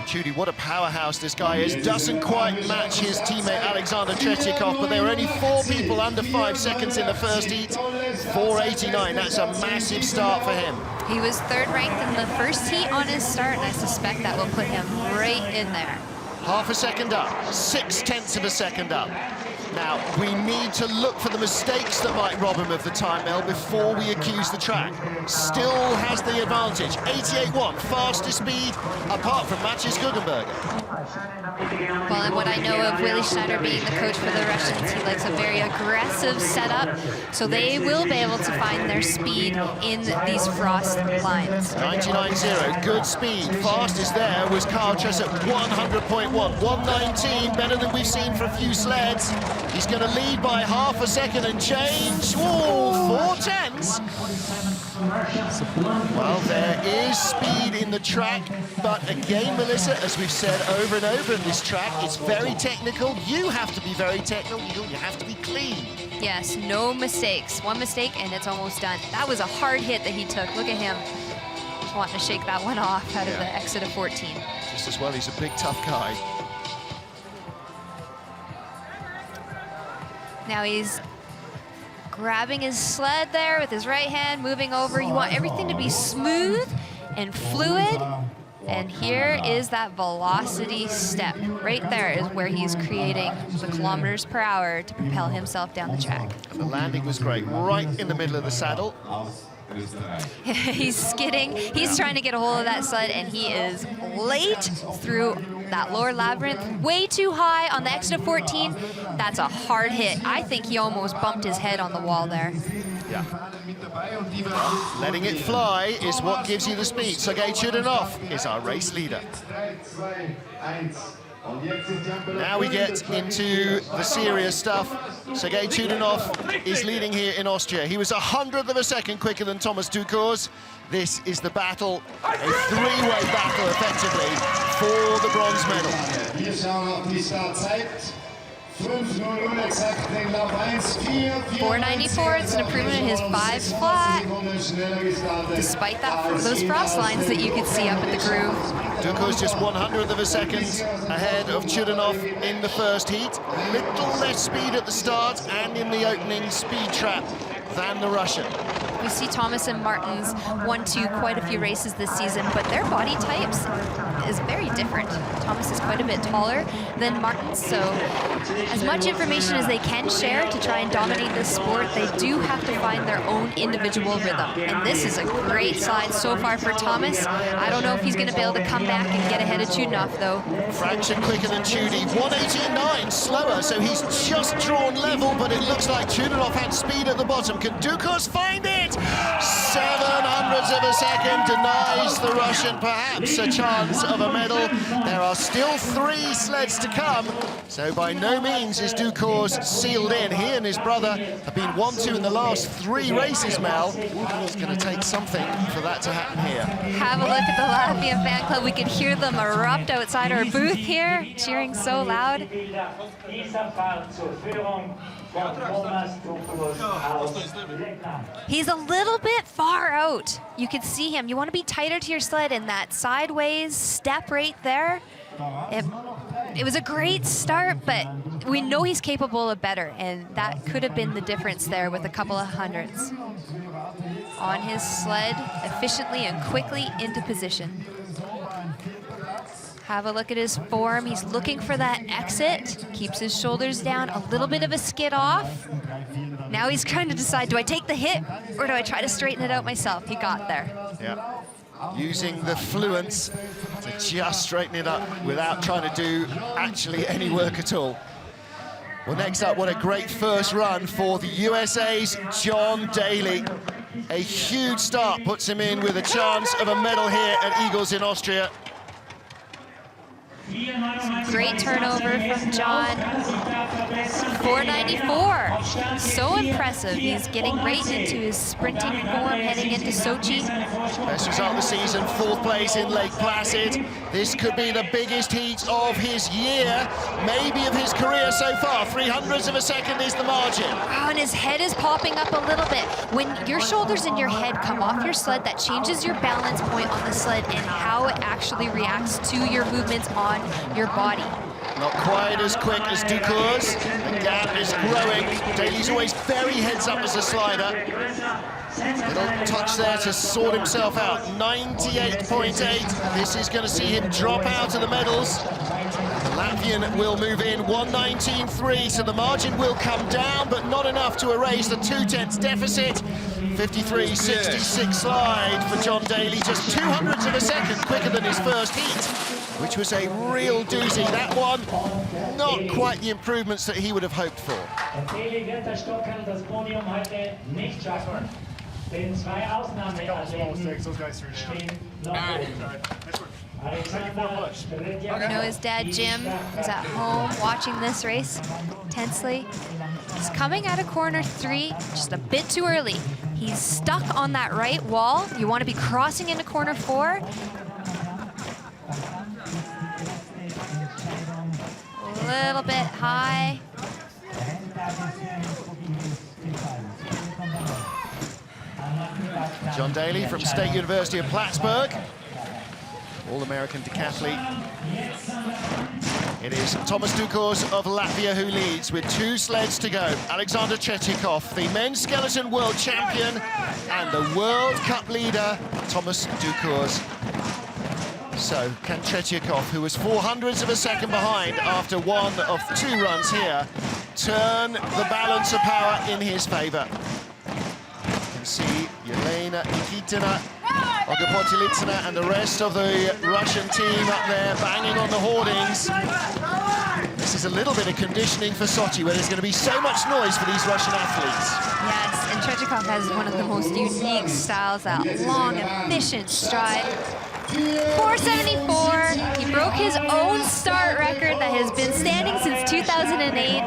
Chudy, what a powerhouse this guy is. Doesn't quite match his teammate Alexander Tretyakov, but there were only 4 people under 5 seconds in the first heat. 4:89, that's a massive start for him. He was 3rd ranked in the first heat on his start, and I suspect that will put him right in there. Half a second up, 0.6 of a second up. Now, we need to look for the mistakes that might rob him of the time, Mel, before we accuse the track. Still has the advantage. 88.1, fastest speed, apart from Maciej Guggenberger. Well, and what I know of Willi Schneider being the coach for the Russians, he likes a very aggressive setup, so they will be able to find their speed in these frost lines. 99.0, good speed. Fastest there was Carl Chess at 100.1. 119, better than we've seen for a few sleds. He's going to lead by half a second and change. Whoa, 4/10. Well, there is speed in the track, but again, Melissa, as we've said over and over in this track, it's very technical. You have to be very technical. You have to be clean. Yes, no mistakes. One mistake and it's almost done. That was a hard hit that he took. Look at him. Just wanting to shake that one off out of the exit of 14. Just as well, he's a big, tough guy. Now he's grabbing his sled there with his right hand, moving over. You want everything to be smooth and fluid. And here is that velocity step. Right there is where he's creating the kilometers per hour to propel himself down the track. And the landing was great, right in the middle of the saddle. He's skidding. He's trying to get a hold of that sled, and he is late through that lower labyrinth, way too high on the exit of 14. That's a hard hit. I think he almost bumped his head on the wall there. Yeah. Letting it fly is what gives you the speed. Sergei Chudanov is our race leader. Now we get into the serious stuff. Sergei Chudanov is leading here in Austria. He was 100th of a second quicker than Thomas Ducours. This is the battle, a 3-way battle effectively for the bronze medal. 494, it's an improvement in his 5 flat, despite those frost lines that you could see up at the groove. Ducours just 100th of a second ahead of Chudanov in the first heat. Little less speed at the start and in the opening speed trap than the Russian. We see Thomas and Martins won quite a few races this season, but their body types is very different. Thomas is quite a bit taller than Martins, so as much information as they can share to try and dominate this sport, they do have to find their own individual rhythm. And this is a great slide so far for Thomas. I don't know if he's going to be able to come back and get ahead of Chudanov, though. Fraction quicker than Chudy, 189 slower, so he's just drawn level, but it looks like Chudanov had speed at the bottom. Can Ducours find it? 700ths of a second denies the Russian perhaps a chance of a medal. There are still 3 sleds to come, so by no means is Ducours sealed in. He and his brother have been 1-2 in the last 3 races, Mel. It's going to take something for that to happen here. Have a look at the Latvian fan club. We could hear them erupt outside our booth here, cheering so loud. He's a little bit far out. You can see him. You want to be tighter to your sled, and that sideways step right there. It was a great start, but we know he's capable of better, and that could have been the difference there with a couple of hundredths. On his sled, efficiently and quickly into position. Have a look at his form. He's looking for that exit, keeps his shoulders down, a little bit of a skid off. Now he's trying to decide, do I take the hit or do I try to straighten it out myself? He got there. Yeah. Using the fluence to just straighten it up without trying to do actually any work at all. Well, next up, what a great first run for the USA's John Daly. A huge start puts him in with a chance of a medal here at Igls in Austria. Great turnover from John. 494. So impressive. He's getting right into his sprinting form heading into Sochi. Best result of the season, 4th place in Lake Placid. This could be the biggest heat of his year, maybe of his career so far. 300ths of a second is the margin. Oh, and his head is popping up a little bit. When your shoulders and your head come off your sled, that changes your balance point on the sled and how it actually reacts to your movements on your body. Not quite as quick as Ducours. The gap is growing. Daly's always very heads up as a slider. Little touch there to sort himself out. 98.8. This is going to see him drop out of the medals. The Latvian will move in 119.3, so the margin will come down, but not enough to erase the 2/10 deficit. 53.66 slide for John Daly, just 200ths of a second quicker than his first heat, which was a real doozy. That one, not quite the improvements that he would have hoped for. You know, his dad, Jim, is at home watching this race tensely. He's coming out of corner 3 just a bit too early. He's stuck on that right wall. You want to be crossing into corner 4. A little bit high. John Daly from State University of Plattsburgh, All-American decathlete. It is Thomas Ducours of Latvia who leads with 2 sleds to go. Alexander Tretyakov, the men's skeleton world champion, and the World Cup leader, Thomas Ducours. So, can Tretyakov, who was 400ths of a second behind after one of 2 runs here, turn the balance of power in his favor? You can see Yelena Nikitina, Olga Potilitsina, and the rest of the Russian team up there banging on the hoardings. This is a little bit of conditioning for Sochi, where there's going to be so much noise for these Russian athletes. Yes, and Tretyakov has one of the most unique styles, that long, efficient stride. 474. He broke his own start record that has been standing since 2008.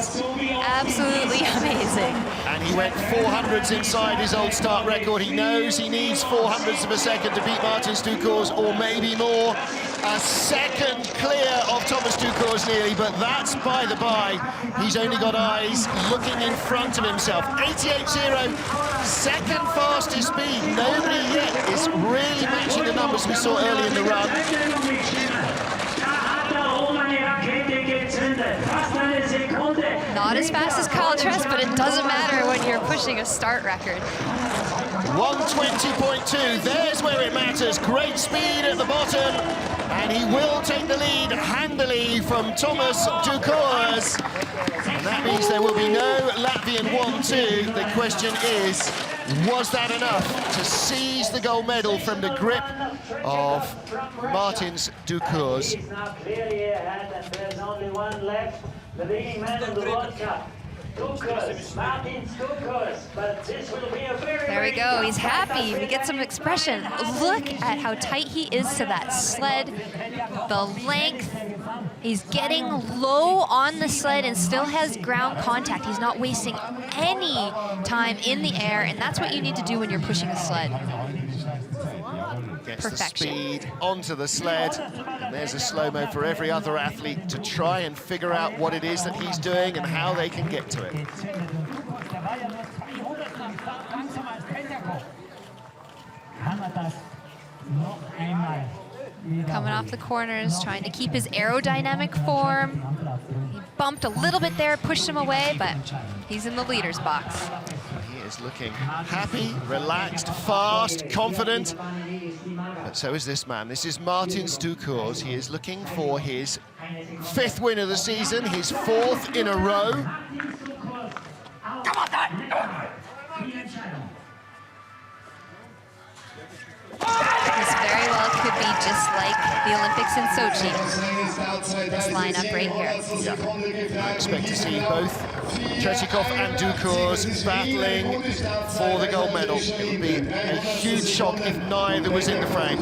Absolutely amazing. And he went 400ths inside his old start record. He knows he needs 400ths of a second to beat Martin Ducours, or maybe more. A second clear of Thomas Ducours nearly, but that's by the by. He's only got eyes looking in front of himself. 88.0, second fastest speed. Nobody yet is really matching the numbers we saw early in the run. Not as fast as Kyle Tress, but it doesn't matter when you're pushing a start record. 120.2, there's where it matters. Great speed at the bottom, and he will take the lead handily from Thomas Ducours. And that means there will be no Latvian 1-2. The question is, was that enough to seize the gold medal from the grip of Martin Ducours? He's now clearly ahead, and there's only one left. The leading man of the World Cup. Ducours, Martin Ducours, but this will be a very... There we go, he's happy, we get some expression. Look at how tight he is to that sled, the length. He's getting low on the sled and still has ground contact. He's not wasting any time in the air, and that's what you need to do when you're pushing a sled. Gets perfection. the speed onto the sled, and there's a slow-mo for every other athlete to try and figure out what it is that he's doing and how they can get to it. Coming off the corners, trying to keep his aerodynamic form. He bumped a little bit there, pushed him away, but he's in the leader's box. He is looking happy, relaxed, fast, confident. But so is this man. This is Martin Stuckers. He is looking for his 5th win of the season, his 4th in a row. This very well could be just like the Olympics in Sochi. This lineup right here. Yeah. I expect to see both Tretyakov and Stuckers battling for the gold medal. It would be a huge shock if neither was in the frame.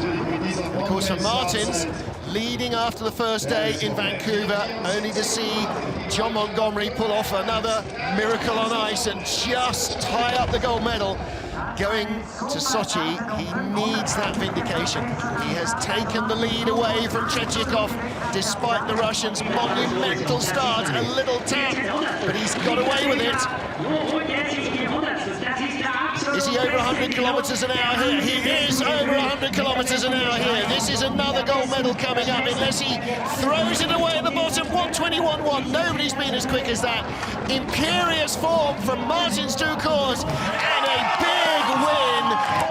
Of course, for Martins, leading after the first day in Vancouver, only to see John Montgomery pull off another miracle on ice and just tie up the gold medal. Going to Sochi, he needs that vindication. He has taken the lead away from Tretyakov, despite the Russians' monumental start, a little tap, but he's got away with it. Is he over 100 kilometers an hour here? He is over 100 kilometers an hour here. This is another gold medal coming up, unless he throws it away at the bottom. 1:21.1. Nobody's been as quick as that. Imperious form from Martin Stuckers, and a big win.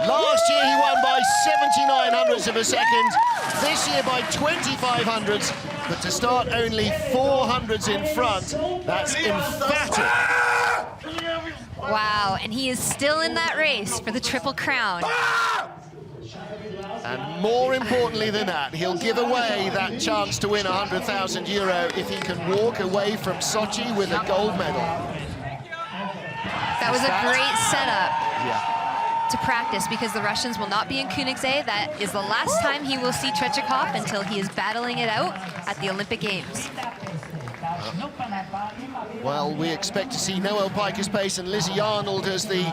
Last year he won by 79 hundredths of a second. This year by 25 hundredths. But to start only 400s in front, that's emphatic. Wow, and he is still in that race for the Triple Crown. And more importantly than that, he'll give away that chance to win €100,000 if he can walk away from Sochi with a gold medal. That was a great setup. Yeah. To practice, because the Russians will not be in Koenigsee. That is the last time he will see Tretyakov until he is battling it out at the Olympic Games. Well, we expect to see Noel Pikus-Pace and Lizzie Arnold as the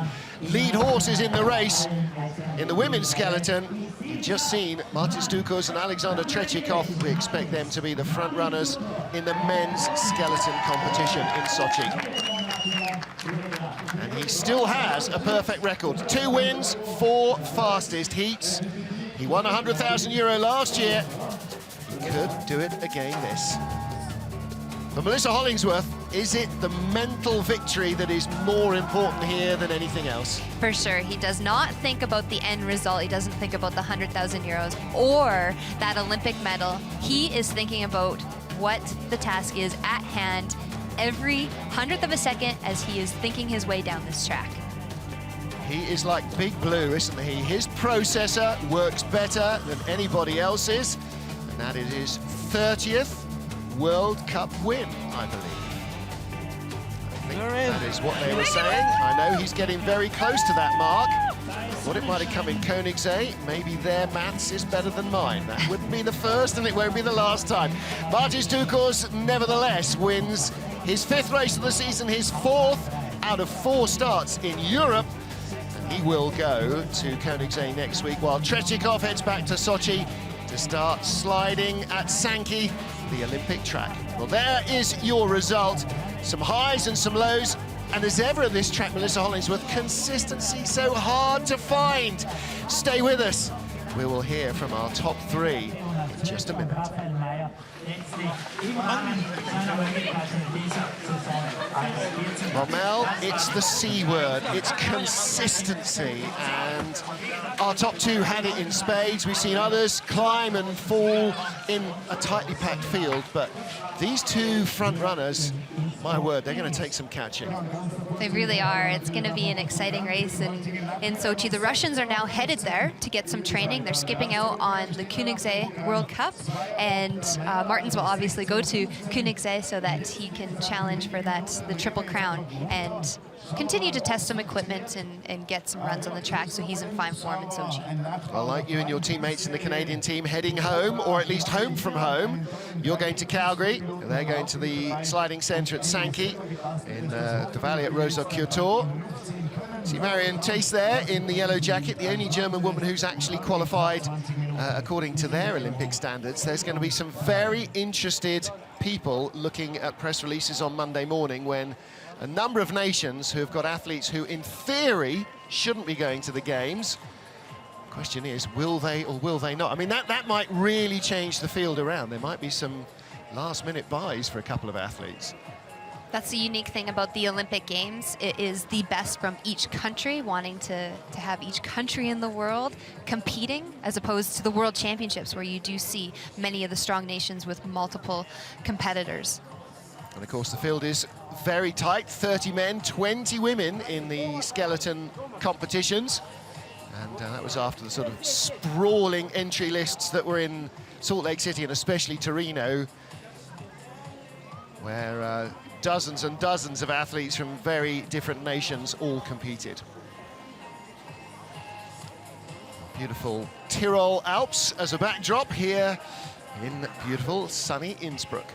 lead horses in the race. In the women's skeleton, you've just seen Martin Stuckers and Alexander Tretyakov. We expect them to be the front runners in the men's skeleton competition in Sochi. And he still has a perfect record. 2 wins, 4 fastest heats. He won €100,000 last year. He could do it again this. For Melissa Hollingsworth, is it the mental victory that is more important here than anything else? For sure, he does not think about the end result. He doesn't think about the €100,000 or that Olympic medal. He is thinking about what the task is at hand every 100th of a second as he is thinking his way down this track. He is like Big Blue, isn't he? His processor works better than anybody else's, and that is his 30th World Cup win, I believe. I think that is what they were saying. I know he's getting very close to that mark. What it might have come in Koenigsee, maybe their maths is better than mine. That wouldn't be the first and it won't be the last time. Martin Stuckers, nevertheless, wins his 5th race of the season, his 4th out of 4 starts in Europe. And he will go to Koenigsee next week, while Tretyakov heads back to Sochi to start sliding at Sankey, the Olympic track. Well, there is your result. Some highs and some lows. And as ever at this track, Melissa Hollingsworth, consistency so hard to find. Stay with us. We will hear from our top 3 in just a minute. Well, Mel, it's the C word. It's consistency. And our top 2 had it in spades. We've seen others climb and fall in a tightly packed field. But these 2 front runners, my word, they're going to take some catching. They really are. It's going to be an exciting race in Sochi. The Russians are now headed there to get some training. They're skipping out on the Koenigsee World Cup, and Martins will obviously go to Koenigsee so that he can challenge for the Triple Crown and continue to test some equipment and get some runs on the track, so he's in fine form in Sochi. Well, like you and your teammates in the Canadian team heading home, or at least home from home, you're going to Calgary, and they're going to the sliding centre at Sankey in the Valley at Rosa Kyoto. See Marion Tace there in the yellow jacket, the only German woman who's actually qualified according to their Olympic standards. There's going to be some very interested people looking at press releases on Monday morning when a number of nations who have got athletes who, in theory, shouldn't be going to the Games. Question is, will they or will they not? I mean, that might really change the field around. There might be some last-minute buys for a couple of athletes. That's the unique thing about the Olympic Games. It is the best from each country, wanting to have each country in the world competing, as opposed to the World Championships, where you do see many of the strong nations with multiple competitors. And of course, the field is very tight, 30 men, 20 women in the skeleton competitions. And that was after the sort of sprawling entry lists that were in Salt Lake City and especially Torino, where dozens and dozens of athletes from very different nations all competed. Beautiful Tyrol Alps as a backdrop here in beautiful sunny Innsbruck.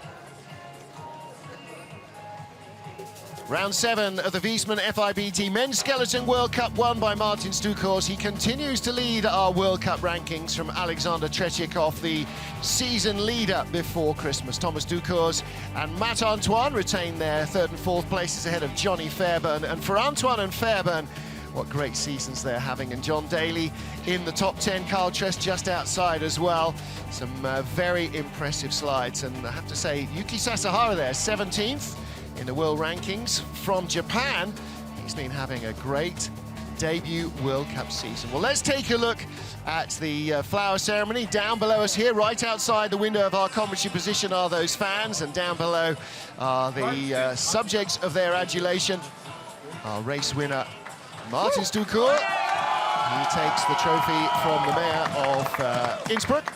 Round 7 of the Wiesmann FIBT Men's Skeleton World Cup won by Martin Stukhors. He continues to lead our World Cup rankings from Alexander Tretyakov, the season leader before Christmas. Thomas Stukhors and Matt Antoine retain their 3rd and 4th places ahead of Johnny Fairburn. And for Antoine and Fairburn, what great seasons they're having. And John Daly in the top 10, Carl Tress just outside as well. Some very impressive slides. And I have to say, Yuki Sasahara there, 17th. In the world rankings from Japan. He's been having a great debut World Cup season. Well, let's take a look at the flower ceremony. Down below us here, right outside the window of our commentary position, are those fans, and down below are the subjects of their adulation. Our race winner, Martin Stukhors. He takes the trophy from the mayor of Innsbruck.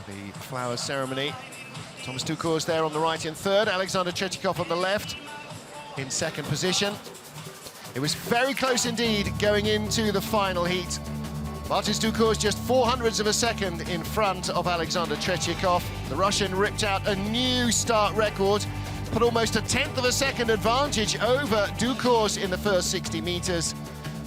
The flower ceremony. Thomas Stukhors there on the right in 3rd, Alexander Tretyakov on the left in 2nd position. It was very close indeed going into the final heat. Martin Stukhors just 0.04 of a second in front of Alexander Tretyakov. The Russian ripped out a new start record, put almost a 1/10 of a second advantage over Stukhors in the first 60 meters.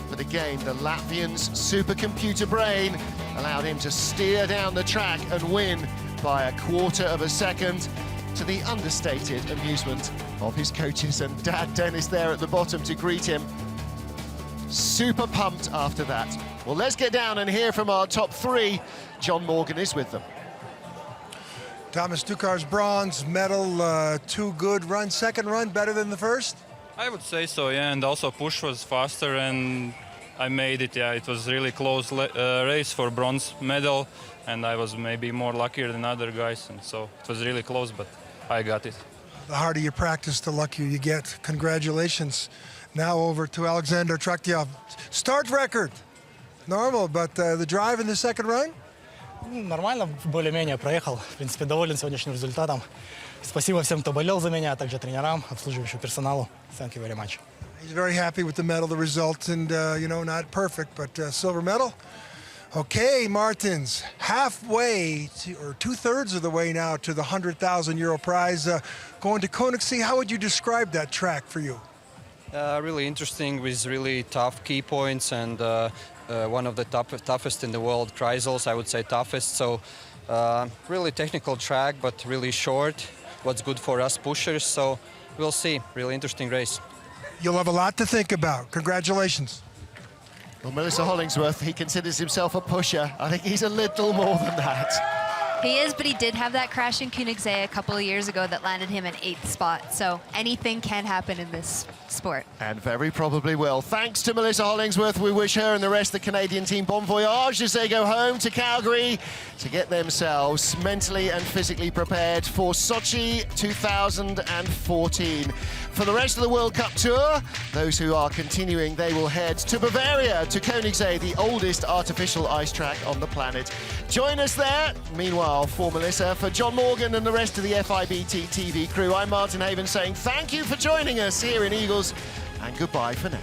But again, the Latvian's supercomputer brain allowed him to steer down the track and win by a 1/4 of a second, to the understated amusement of his coaches and Dad Dennis there at the bottom to greet him. Super pumped after that. Well, let's get down and hear from our top 3. John Morgan is with them. Thomas Stukhors bronze medal, 2 good runs. 2nd run better than the 1st? I would say so, yeah, and also push was faster and I made it, yeah. It was really close race for bronze medal, and I was maybe more luckier than other guys, and so it was really close, but I got it. The harder you practice, the luckier you get. Congratulations. Now over to Alexander Tretyakov. Start record, normal, but the drive in the 2nd run? Нормально, более-менее проехал. В принципе, доволен сегодняшним результатом. Спасибо всем, кто болел за меня, а также тренерам, обслуживающему персоналу. Thank you very much. He's very happy with the medal, the result, and, you know, not perfect, but silver medal. Okay, Martins, halfway, or 2/3 of the way now to the €100,000 prize. Going to Königssee, how would you describe that track for you? Really interesting with really tough key points and one of the toughest in the world. Kreisels, I would say toughest. So really technical track, but really short. What's good for us pushers. So we'll see. Really interesting race. You'll have a lot to think about. Congratulations. Well, Melissa Hollingsworth, he considers himself a pusher. I think he's a little more than that. He is, but he did have that crash in Königssee a couple of years ago that landed him in 8th spot. So anything can happen in this sport. And very probably will. Thanks to Melissa Hollingsworth. We wish her and the rest of the Canadian team bon voyage as they go home to Calgary to get themselves mentally and physically prepared for Sochi 2014. For the rest of the World Cup Tour, those who are continuing, they will head to Bavaria, to Königssee, the oldest artificial ice track on the planet. Join us there. Meanwhile, for Melissa, for John Morgan and the rest of the FIBT TV crew, I'm Martin Haven saying thank you for joining us here in Igls, and goodbye for now.